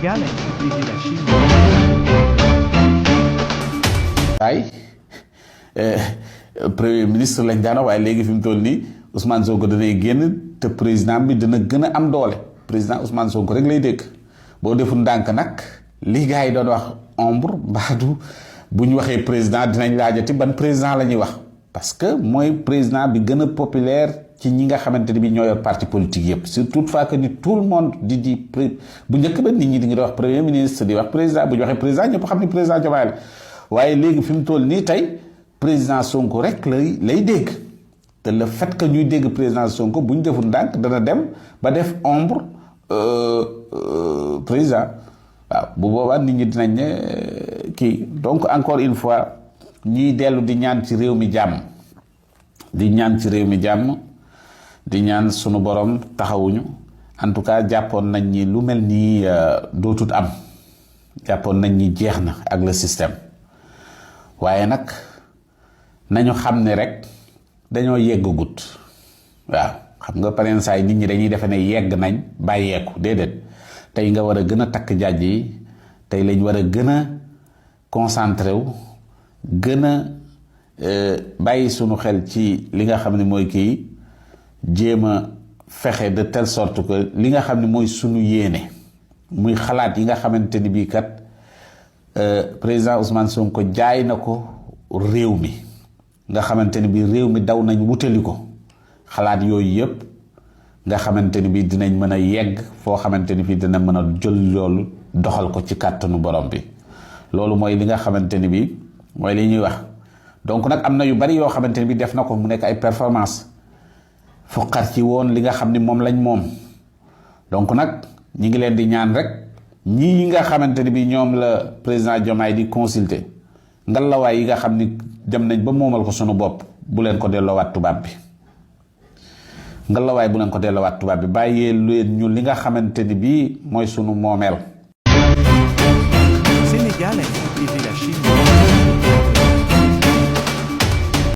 Sénégal a privilégié la Chine. ay premier ministre lañ daana waaye léegi fi mu toll nii Ousmane Sonko danay génn te président bi dina gën a am doole président Ousmane Sonko rek lay dégg boo deful ndànk nag li gars yi doon wax ombre mbaadu bu ñu waxee président dinañ laajati ban président la ñuy wax parce que mooy président bi gën a populaire ci ñi nga xamante ni bi ñoo yor parti politique yëpp surtout fois que ni tout le monde di bu njëkk ba nit ñi di ngi wax premier ministre di wax président bu ñu waxee président ñëpp xam ni président Diomaye la waaye léegi fi mu toll nii tey président Sonko rek lay dégg te le fait que ñuy dégg président Sonko bu ñu deful ndànk dana dem ba def ombre président waaw bu boobaa nit ñi dinañ ne kii donc encore une fois ñiy dellu di ñaan ci réew mi jàmm di ñaan ci réew mi jàmm di ñaan sunu borom taxawuñu en tout cas jàppoon nañ ñi lu mel nii dootut am jàppoon nañ ñi jeex na ak le système waaye nag nañu xam ne rek dañoo yeggagut waaw xam nga pareen saa yi nit ñi dañuy defe ne yegg nañ bàyyeeku déedéet tey nga war a gën a takk jàjj yi tey lañ war a gën a concentré wu gën a bàyyi sunu xel ci li nga xam ne mooy kii jéem a fexe de telle sorte que li nga xam ne mooy sunu yéene muy xalaat yi nga xamante ni bii kat président Ousmane Sonko jaay na ko réew mi nga xamante ni bii réew mi daw nañ wutali ko xalaat yooyu yëpp nga xamante ni bii dinañ mën a yegg foo xamante ni bii dina mën a jël loolu doxal ko ci kàttanu borom bi loolu mooy li nga xamante ni bii mooy li ñuy wax donc nag am na yu bari yoo xamante ni bii def na ko mu nekk ay performance foqar ci woon li nga xam ni moom lañ moom donc nag ñi ngi leen di ñaan rek ñii nga xamante ni bii ñoom la président Diomaye di consulter ngalawaay yi nga xam ni dem nañ ba moomal ko sunu bopp bu leen ko delloowaat tubaab bi ngalawaay bu leen ko delloowaat tubaab bi bàyyee leen ñu li nga xamante ni bii mooy sunu moomeel. Sénégal a privilégié la Chine.